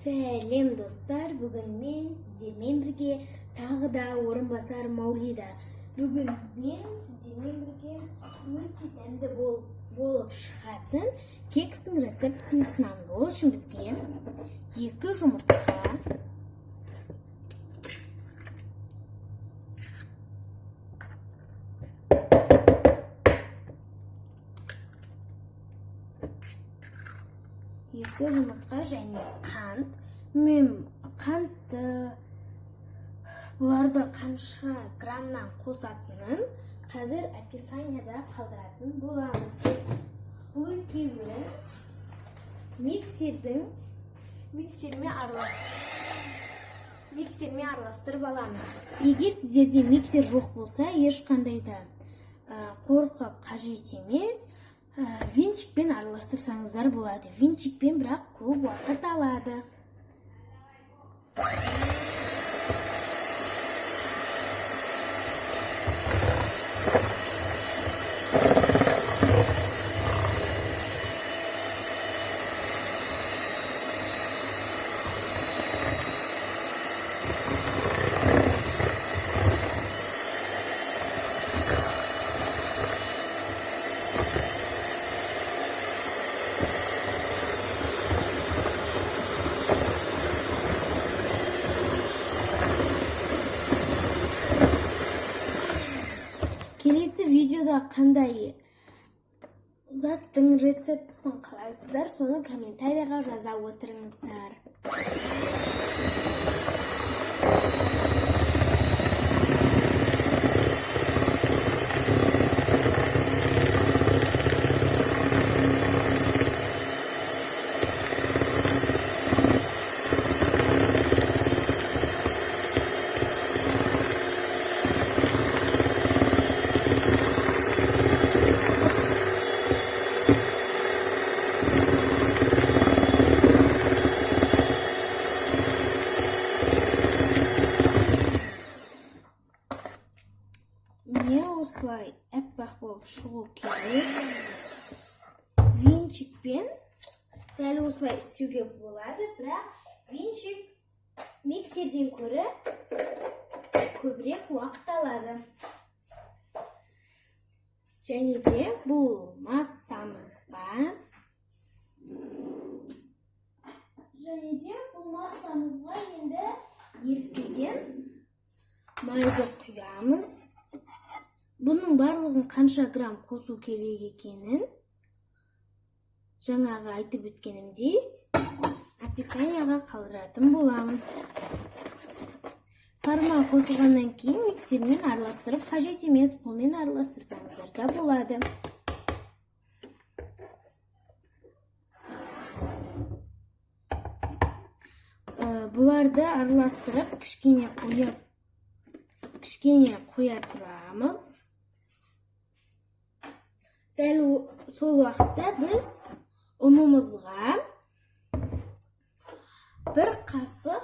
Сәлем достар, бүгін мен сіздермен бірге тағы да орынбасар Маулида. Бүгін мен сіздермен бірге өте дәмді болып шығатын кекстің рецептісін ұсынамын. Ол үшін бізге 2 жұмыртқа, 2 жұмыртқа және қант. Мен қантты бұларды қанша граммнан қосатынын қазір описанияда қалдыратын боламын. Бұл екеуін миксермен араластырып аламыз. Егер сіздерде миксер жоқ болса, ешқандай да қорқып қажет емес. Венчикпен араластырсаңыздар болады. Венчикпен бірақ көп уақыт алады. Келесі видеода қандай заттың рецептісін қалайсыздар, соны комментарияға жаза отырыңыздар. Не осылай әппақ болып шығу керек. Венчикпен дәл осылай істеуге болады, бірақ венчик миксерден көрі көбірек уақыт алады. Және де бұл массамызға енді ерітілген майды құямыз. Бұның барлығын қанша грамм қосу керек екенін жаңағы айтып өткенімдей описанияға қалдыратын боламын. Сарма қосылғаннан кейін миксермен араластырып, қажет емес қолмен араластырсаңыздар да болады. Бұларды араластырып, кішкене қоя тұрамыз. Дәл сол уақытта біз ұнымызға 1 қасық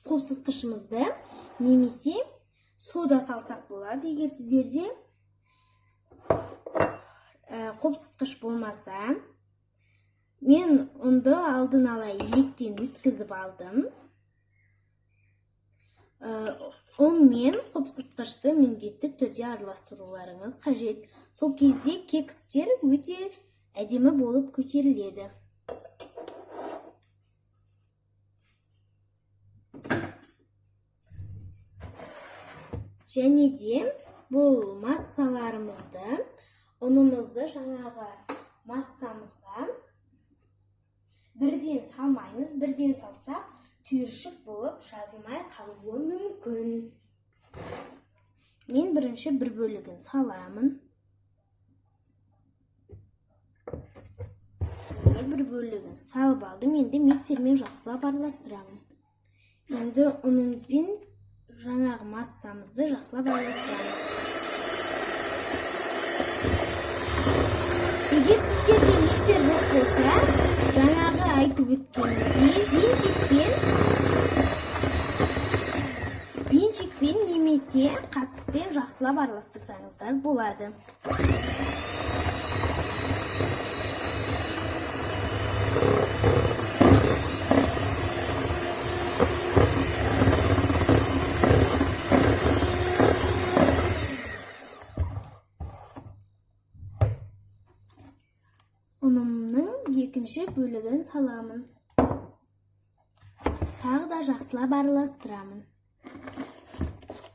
қопсытқышымызды немесе сода салсақ болады. Егер сіздерде қопсытқыш болмаса, мен ұнды алдын ала електен өткізіп алдым. Он мен қопсытқышты міндетті түрде араластыруларыңыз қажет. Сол кезде кекстер өте әдемі болып көтеріледі. Және де бұл массаларымызды, ұнымызды жаңағы массамызға бірден салмаймыз. Бірден салсақ, түйіршік болып жазылмай қалуы мүмкін. Мен бірінші 1 бөлігін саламын. 1 бөлігін салып алдым. Енді миксермен жақсылап араластырамын. Енді ұнымызбен жаңағы массамызды жақсылап араластырамын. Егер сіздерде миксер жоқ болса, жаңағы айтып өткенімдей венчикпен немесе қасықпен жақсылап араластырсаңыздар болады. Ұнымның екінші бөлігін саламын. Тағы да жақсылап араластырамын.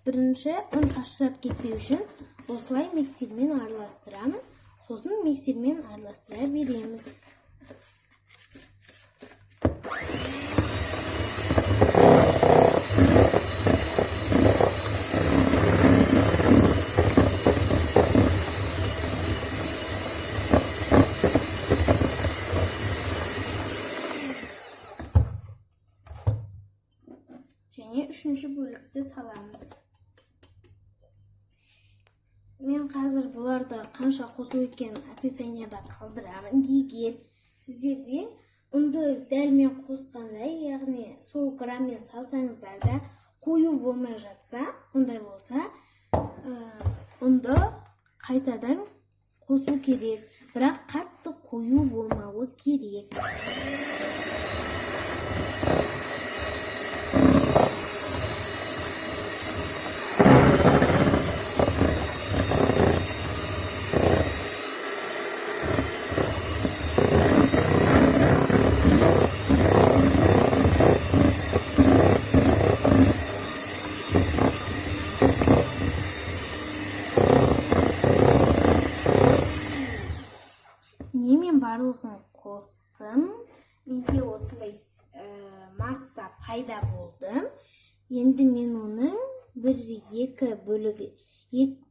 Бірінші ұн шашырап кетпеу үшін осылай миксермен араластырамын. Сосын миксермен араластыра береміз. Және үшінші бөлікті саламыз. Мен қазір бұларды қанша қосу екенін описанияда қалдырамын. Егер сіздерде ұнды дәлмен қосқандай, яғни сол граммен салсаңыздар да қою болмай жатса, ондай болса, ұнды қайтадан қосу керек. Бірақ қатты қою болмауы керек. Мен барлығын қостым. Менде осындай масса пайда болды. Енді мен оның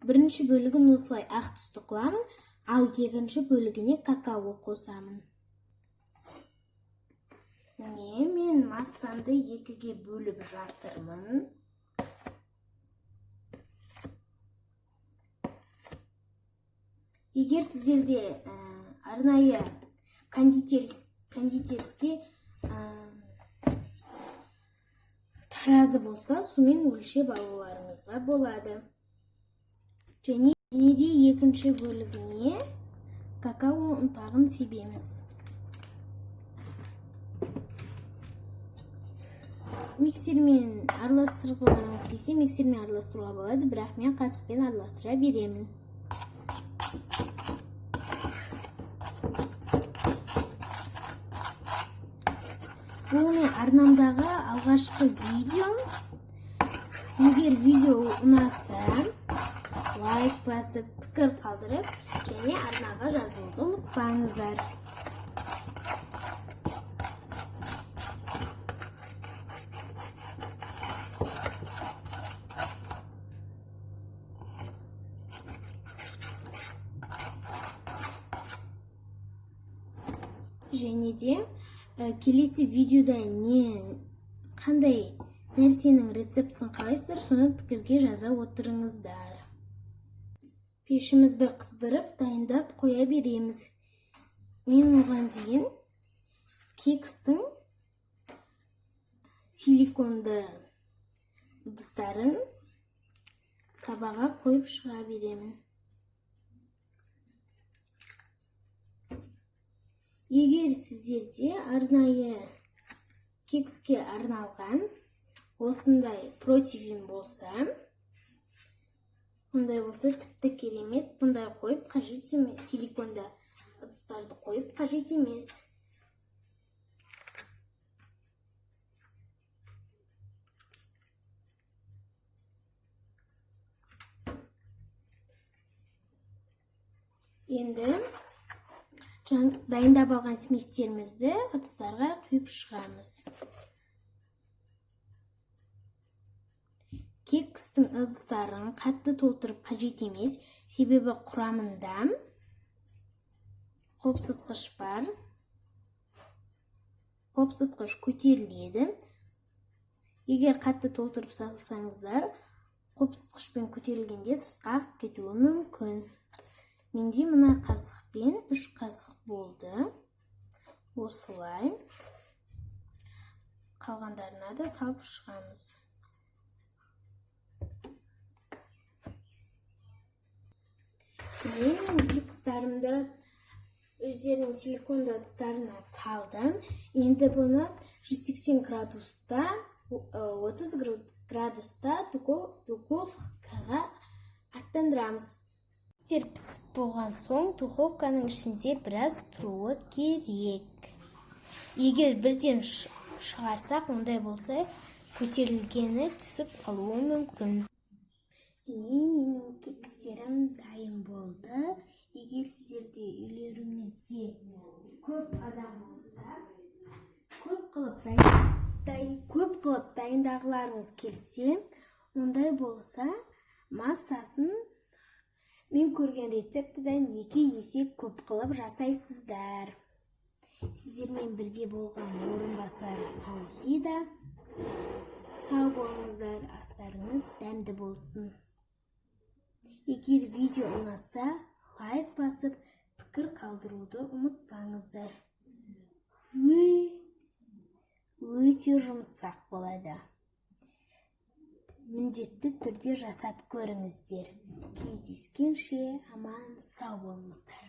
бірінші бөлігін осылай ақ түсті қыламын, ал екінші бөлігіне какао қосамын. Мен массамды екіге бөліп жатырмын. Егер сіздерде арнайы кондитерский таразы болса, сумен өлшеп алуларыңызға болады. Және де екінші бөлігіне какао ұнтағын себеміз. Миксермен араластырғыларыңыз келсе, миксермен араластыруға болады, бірақ мен қасықпен араластыра беремін. Бұл мен арнамдағы алғашқы видеом. Егер видео ұнаса, лайк басып, пікір қалдырып, және арнаға жазылуды ұмытпаңыздар. Және де келесі видеода қандай нәрсенің рецептісін қалайсыздар, соны пікірге жаза отырыңыздар. Пешімізді қыздырып, дайындап қоя береміз. Мен оған дейін кекстің силиконды ыдыстарын табаға қойып шыға беремін. Егер сіздерде арнайы кекске арналған осындай противень болса, ондай болса тіпті керемет. Бұндай қойып қажет емес, силиконды ыдыстарды қойып қажет емес. Енді дайындап алған сместерімізді ыдыстарға құйып шығамыз. Кекстің ыдыстарын қатты толтырып қажет емес, себебі құрамында қопсытқыш бар. Қопсытқыш көтеріледі. Егер қатты толтырып салсаңыздар, қопсытқышпен көтерілгенде сыртқа ағып кетуі мүмкін. Менде мына қасықпен 3 қасық болды. Осылай. Қалғандарына да салып шығамыз. Мен кекстарымды өздерінің силиконды ыдыстарына салдым. Енді бұны 180 градуста, 30 градуста духовкаға аттандырамыз. Пісіп болған соң духовканың ішінде біраз тұруы керек. Егер бірден шығарсақ, ондай болса, көтерілгені түсіп қалуы мүмкін. Менің кекстерім дайын болды. Егер сіздерде үйлеріңізде көп адам болса, көп қылып дайындағыларыңыз келсе, ондай болса, массасын мен көрген рецептіден 2 есе көп қылып жасайсыздар. Сіздермен бірге болған орынбасар Маулида. Сау болыңыздар, астарыңыз дәмді болсын. Егер видео ұнаса, лайк басып, пікір қалдыруды ұмытпаңыздар. Өте жұмсақ болады. Міндетті түрде жасап көріңіздер. Кездескенше аман сау болыңыздар.